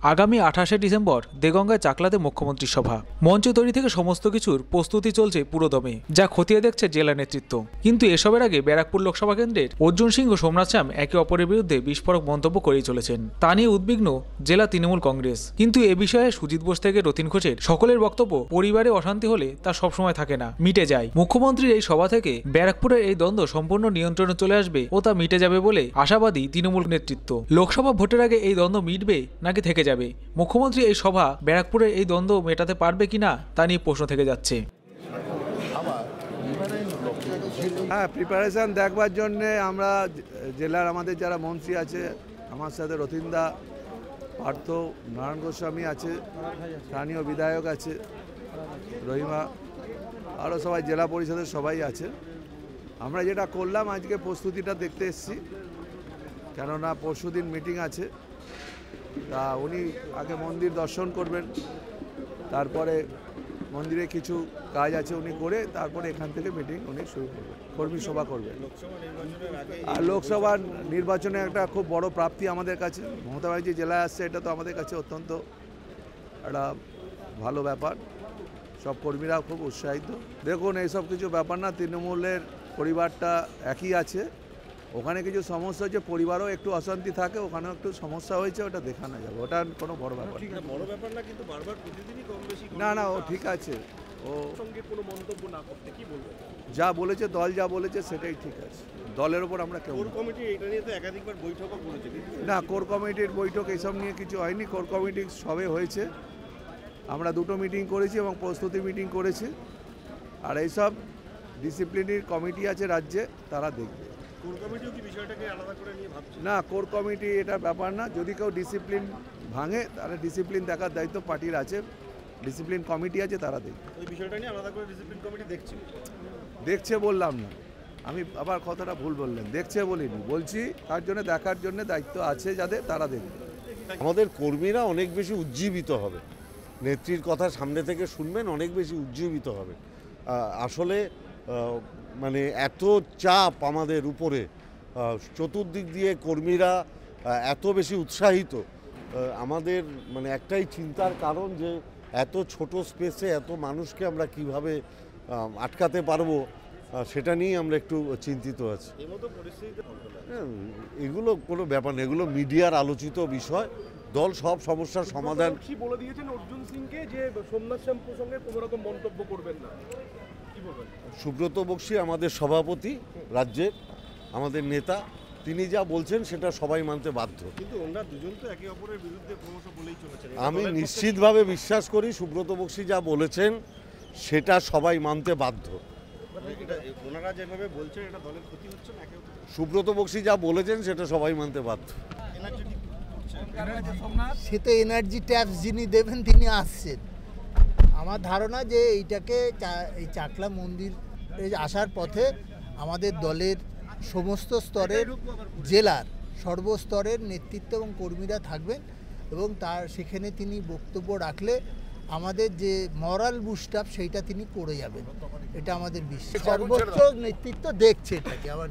আগামী 28শে ডিসেম্বর দেগঙ্গায় চাকলাতে মুখ্যমন্ত্রীর সভা। মঞ্চ তৈরি থেকে সমস্ত কিছুর প্রস্তুতি চলছে পুরোদমে, যা খতিয়ে দেখছে জেলা নেতৃত্ব। কিন্তু এসবের আগে ব্যারাকপুর লোকসভা কেন্দ্রের অর্জুন সিং ও সোমনাথ শ্যাম একে অপরের বিরুদ্ধে বিস্ফোরক মন্তব্য করেই চলেছেন। তা নিয়ে উদ্বিগ্ন জেলা তৃণমূল কংগ্রেস। কিন্তু এ বিষয়ে সুজিত বোস থেকে রতিন ঘোষের সকলের বক্তব্য, পরিবারে অশান্তি হলে তা সবসময় থাকে না, মিটে যায়। মুখ্যমন্ত্রীর এই সভা থেকে ব্যারাকপুরের এই দ্বন্দ্ব সম্পূর্ণ নিয়ন্ত্রণে চলে আসবে ও তা মিটে যাবে বলে আশাবাদী তৃণমূল নেতৃত্ব। লোকসভা ভোটের আগে এই দ্বন্দ্ব মিটবে নাকি থেকে যাবে? মুখ্যমন্ত্রী এই সভা ব্যারাকপুরের এই দ্বন্দ্ব মেটাতে পারবে কিনা তা নিয়ে প্রশ্ন থেকে যাচ্ছে। হ্যাঁ, প্রিপারেশন দেখবার জন্যে আমরা জেলার আমাদের যারা মন্ত্রী আছে, আমার সাথে রতিনদা, পার্থ, নারায়ণ গোস্বামী আছে, স্থানীয় বিধায়ক আছে, রহিমা, আরও সবাই জেলা পরিষদের সবাই আছে। আমরা যেটা করলাম, আজকে প্রস্তুতিটা দেখতে এসেছি, কেননা পরশুদিন মিটিং আছে। তা উনি আগে মন্দির দর্শন করবেন, তারপরে মন্দিরে কিছু কাজ আছে উনি করে, তারপরে এখান থেকে মিটিং উনি শুরু করবেন, কর্মী সভা করবেন। আর লোকসভা নির্বাচনে একটা খুব বড় প্রাপ্তি আমাদের কাছে, মমতা ব্যানার্জি জেলায় আসছে, এটা তো আমাদের কাছে অত্যন্ত একটা ভালো ব্যাপার। সব কর্মীরাও খুব উৎসাহিত। দেখুন, এইসব কিছু ব্যাপার না, তৃণমূলের পরিবারটা একই আছে। ওখানে কিছু সমস্যা হচ্ছে, পরিবারও একটু অশান্তি থাকে, ওখানেও একটু সমস্যা হয়েছে, ওটা দেখানো যাবে, ওটা কোনো বড় ব্যাপার না। কিন্তু বারবার প্রতিদিনই কম বেশি না ও ঠিক আছে, ও সঙ্গে কোনো মন্তব্য না করতে কি বলবো, যা বলেছে দল যা বলেছে সেটাই ঠিক আছে। দলের ওপর আমরা কেউ, কোর কমিটি এটা নিয়ে তো একাধিকবার বৈঠকও করেছে না, কোর কমিটির বৈঠক এইসব নিয়ে কিছু হয়নি। কোর কমিটি সবে হয়েছে, আমরা দুটো মিটিং করেছি এবং প্রস্তুতি মিটিং করেছি। আর এইসব ডিসিপ্লিনারি কমিটি আছে রাজ্যে, তারা দেখবে। কোর কমিটিও কি বিষয়টাকে আলাদা করে নিয়ে ভাবছে? না, কোর কমিটি এটা ব্যাপার না। যদি কেউ ডিসিপ্লিন ভাঙে তাহলে ডিসিপ্লিন দেখার দায়িত্ব পার্টির আছে, ডিসিপ্লিন কমিটি আছে, তারা দেখবে। ওই বিষয়টা নিয়ে আলাদা করে ডিসিপ্লিন কমিটি দেখছে বললাম না, আমি আবার কথাটা ভুল বললেন, দেখছে বলিনি, বলছি তার জন্য দেখার জন্য দায়িত্ব আছে যাদের, তারা দেখবে। আমাদের কর্মীরা অনেক বেশি উজ্জীবিত হবে, নেত্রীর কথা সামনে থেকে শুনবেন, অনেক বেশি উজ্জীবিত হবে। আসলে মানে এত চাপ আমাদের উপরে, চতুর্দিক দিয়ে কর্মীরা এত বেশি উৎসাহিত, আমাদের মানে একটাই চিন্তার কারণ যে এত ছোট স্পেসে এত মানুষকে আমরা কিভাবে আটকাতে পারবো, সেটা নিয়ে আমরা একটু চিন্তিত আছি। এগুলো কোনো ব্যাপার না, এগুলো মিডিয়ার আলোচিত বিষয়। দল সব সমস্যার সমাধান বলে দিয়েছেন অর্জুন সিংকে যে সোমনাথ শ্যাম প্রসঙ্গে কোনো রকম মন্তব্য করবেন না। সুব্রত বক্সী আমাদের সভাপতি, রাজ্যের আমাদের নেতা, তিনি যা বলছেন সেটা সবাই মানতে বাধ্য। কিন্তু ওনারা দুজন তো একে অপরের বিরুদ্ধে ক্রমশ বলেই চলেছেন। আমি নিশ্চিতভাবে বিশ্বাস করি সুব্রত বক্সী যা বলেছেন সেটা সবাই মানতে বাধ্য। ওনারা যেভাবে বলছেন এটা দলের ক্ষতি হচ্ছে না? সুব্রত বক্সী যা বলেছেন সেটা সবাই মানতে বাধ্য। সে তো এনার্জি ট্যাক্স যিনি দেবেন তিনি আসছেন। আমার ধারণা যে এইটাকে এই চাকলা মন্দির আসার পথে আমাদের দলের সমস্ত স্তরের, জেলার সর্বস্তরের নেতৃত্ব এবং কর্মীরা থাকবেন এবং তার সেখানে তিনি বক্তব্য রাখলে আমাদের যে মরাল বুস্ট আপ সেইটা তিনি করে যাবেন, এটা আমাদের বিশ্বাস। সর্বোচ্চ নেতৃত্ব দেখছে এটাকে। আবার